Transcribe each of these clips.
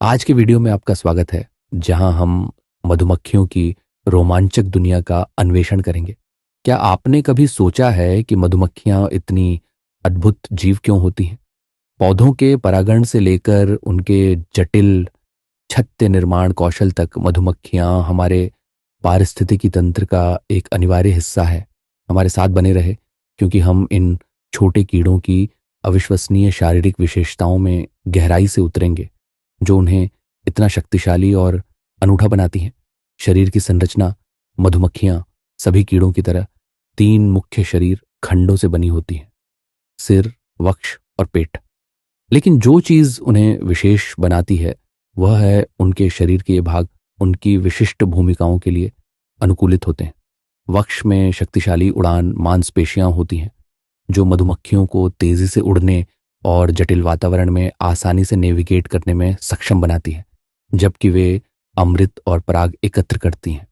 आज के वीडियो में आपका स्वागत है, जहां हम मधुमक्खियों की रोमांचक दुनिया का अन्वेषण करेंगे। क्या आपने कभी सोचा है कि मधुमक्खियां इतनी अद्भुत जीव क्यों होती हैं? पौधों के परागण से लेकर उनके जटिल छत्ते निर्माण कौशल तक मधुमक्खियां हमारे पारिस्थितिकी तंत्र का एक अनिवार्य हिस्सा है। हमारे साथ बने रहे, क्योंकि हम इन छोटे कीड़ों की अविश्वसनीय शारीरिक विशेषताओं में गहराई से उतरेंगे, जो उन्हें इतना शक्तिशाली और अनूठा बनाती हैं। शरीर की संरचना: मधुमक्खियां सभी कीड़ों की तरह 3 मुख्य शरीर खंडों से बनी होती हैं: सिर, वक्ष और पेट। लेकिन जो चीज उन्हें विशेष बनाती है वह है उनके शरीर के ये भाग उनकी विशिष्ट भूमिकाओं के लिए अनुकूलित होते हैं। वक्ष में शक्तिशाली उड़ान मांसपेशियां होती हैं, जो मधुमक्खियों को तेजी से उड़ने और जटिल वातावरण में आसानी से नेविगेट करने में सक्षम बनाती है, जबकि वे अमृत और पराग एकत्र करती हैं।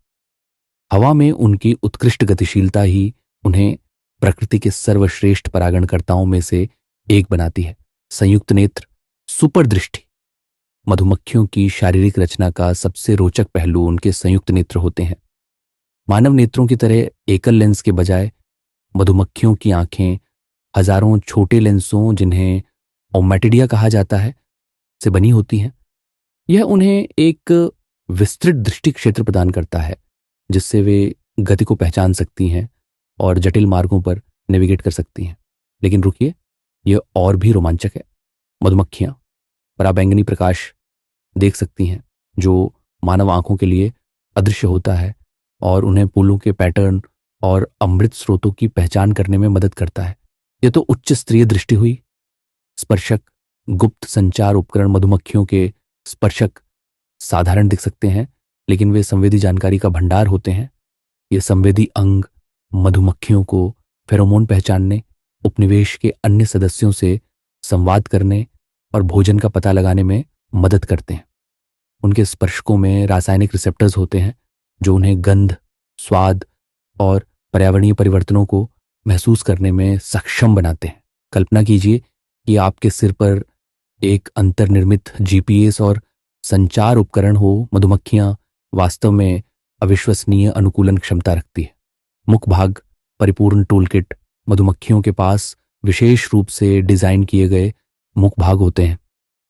हवा में उनकी उत्कृष्ट गतिशीलता ही उन्हें प्रकृति के सर्वश्रेष्ठ परागणकर्ताओं में से एक बनाती है। संयुक्त नेत्र, सुपर दृष्टि: मधुमक्खियों की शारीरिक रचना का सबसे रोचक पहलू उनके संयुक्त नेत्र होते हैं। मानव नेत्रों की तरह एकल लेंस के बजाय मधुमक्खियों की आंखें हजारों छोटे लेंसों, जिन्हें ओमेटिडिया कहा जाता है, से बनी होती हैं। यह उन्हें एक विस्तृत दृष्टि क्षेत्र प्रदान करता है, जिससे वे गति को पहचान सकती हैं और जटिल मार्गों पर नेविगेट कर सकती हैं। लेकिन रुकिए, यह और भी रोमांचक है। मधुमक्खियां पराबैंगनी प्रकाश देख सकती हैं, जो मानव आंखों के लिए अदृश्य होता है और उन्हें फूलों के पैटर्न और अमृत स्रोतों की पहचान करने में मदद करता है। यह तो उच्च स्तरीय दृष्टि हुई। स्पर्शक गुप्त संचार उपकरण: मधुमक्खियों के स्पर्शक साधारण दिख सकते हैं, लेकिन वे संवेदी जानकारी का भंडार होते हैं। ये संवेदी अंग मधुमक्खियों को फेरोमोन पहचानने, उपनिवेश के अन्य सदस्यों से संवाद करने और भोजन का पता लगाने में मदद करते हैं। उनके स्पर्शकों में रासायनिक रिसेप्टर्स होते हैं, जो उन्हें गंध, स्वाद और पर्यावरणीय परिवर्तनों को महसूस करने में सक्षम बनाते हैं। कल्पना कीजिए कि आपके सिर पर एक अंतर्निर्मित जीपीएस और संचार उपकरण हो। मधुमक्खियां वास्तव में अविश्वसनीय अनुकूलन क्षमता रखती है। मुख भाग परिपूर्ण टूलकिट: मधुमक्खियों के पास विशेष रूप से डिजाइन किए गए मुख भाग होते हैं,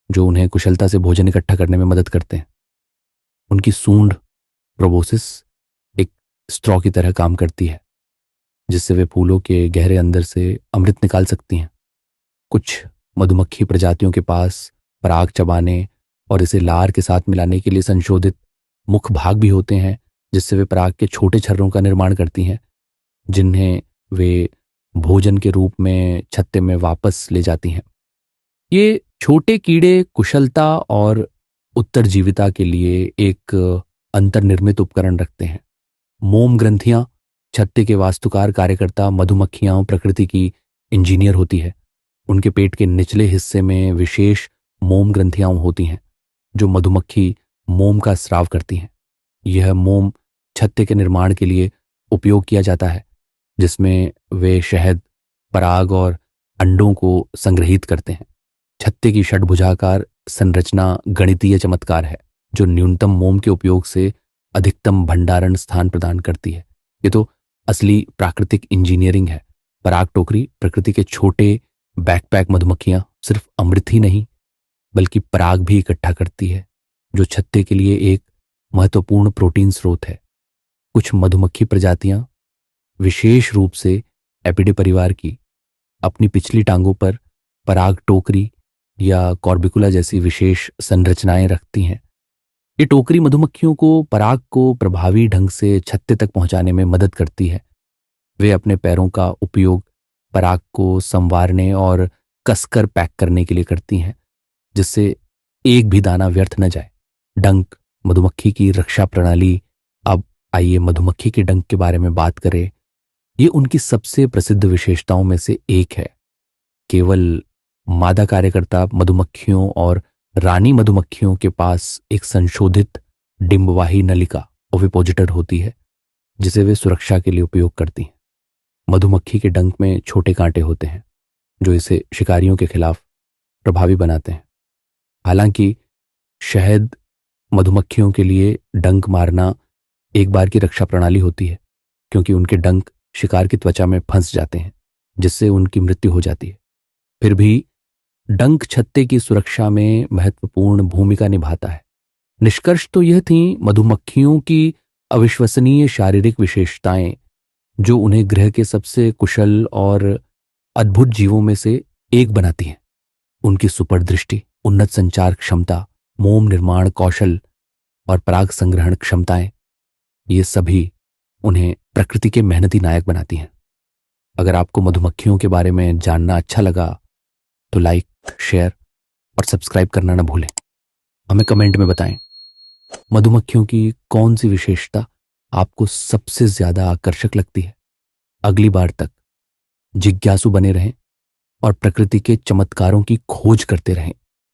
जो उन्हें कुशलता से भोजन इकट्ठा करने में मदद करते हैं। उनकी सूंड प्रोबोसिस एक स्ट्रॉ की तरह काम करती है, जिससे वे फूलों के गहरे अंदर से अमृत निकाल सकती हैं। कुछ मधुमक्खी प्रजातियों के पास पराग चबाने और इसे लार के साथ मिलाने के लिए संशोधित मुख भाग भी होते हैं, जिससे वे पराग के छोटे छर्रों का निर्माण करती हैं, जिन्हें वे भोजन के रूप में छत्ते में वापस ले जाती हैं। ये छोटे कीड़े कुशलता और उत्तरजीविता के लिए एक अंतर्निर्मित उपकरण रखते हैं। मोम ग्रंथियां: छत्ते के वास्तुकार कार्यकर्ता मधुमक्खियां प्रकृति की इंजीनियर होती है। उनके पेट के निचले हिस्से में विशेष मोम ग्रंथियां होती हैं, जो मधुमक्खी मोम का स्राव करती हैं। यह मोम छत्ते के निर्माण के लिए उपयोग किया जाता है, जिसमें वे शहद, पराग और अंडों को संग्रहित करते हैं। छत्ते की षटभुजाकार संरचना गणितीय चमत्कार है, जो न्यूनतम मोम के उपयोग से अधिकतम भंडारण स्थान प्रदान करती है। ये तो असली प्राकृतिक इंजीनियरिंग है। पराग टोकरी: प्रकृति के छोटे बैकपैक मधुमक्खियां सिर्फ अमृत ही नहीं, बल्कि पराग भी इकट्ठा करती है, जो छत्ते के लिए एक महत्वपूर्ण प्रोटीन स्रोत है। कुछ मधुमक्खी प्रजातियां, विशेष रूप से एपिडे परिवार की, अपनी पिछली टांगों पर पराग टोकरी या कॉर्बिकुला जैसी विशेष संरचनाएं रखती हैं। ये टोकरी मधुमक्खियों को पराग को प्रभावी ढंग से छत्ते तक पहुंचाने में मदद करती है। वे अपने पैरों का उपयोग पराग को संवारने और कसकर पैक करने के लिए करती हैं, जिससे एक भी दाना व्यर्थ न जाए। डंक: मधुमक्खी की रक्षा प्रणाली। अब आइए मधुमक्खी के डंक के बारे में बात करें। ये उनकी सबसे प्रसिद्ध विशेषताओं में से एक है। केवल मादा कार्यकर्ता मधुमक्खियों और रानी मधुमक्खियों के पास एक संशोधित डिंबवाही नलिका ओविपोजिटर होती है, जिसे वे सुरक्षा के लिए उपयोग करती हैं। मधुमक्खी के डंक में छोटे कांटे होते हैं, जो इसे शिकारियों के खिलाफ प्रभावी बनाते हैं। हालांकि शहद मधुमक्खियों के लिए डंक मारना एक बार की रक्षा प्रणाली होती है, क्योंकि उनके डंक शिकार की त्वचा में फंस जाते हैं, जिससे उनकी मृत्यु हो जाती है। फिर भी डंक छत्ते की सुरक्षा में महत्वपूर्ण भूमिका निभाता है। निष्कर्ष तो यह थी मधुमक्खियों की अविश्वसनीय शारीरिक विशेषताएं, जो उन्हें ग्रह के सबसे कुशल और अद्भुत जीवों में से एक बनाती हैं। उनकी सुपर दृष्टि, उन्नत संचार क्षमता, मोम निर्माण कौशल और पराग संग्रहण क्षमताएं, ये सभी उन्हें प्रकृति के मेहनती नायक बनाती हैं। अगर आपको मधुमक्खियों के बारे में जानना अच्छा लगा तो लाइक, शेयर और सब्सक्राइब करना ना भूलें। हमें कमेंट में बताएं मधुमक्खियों की कौन सी विशेषता आपको सबसे ज्यादा आकर्षक लगती है। अगली बार तक जिज्ञासु बने रहें और प्रकृति के चमत्कारों की खोज करते रहें।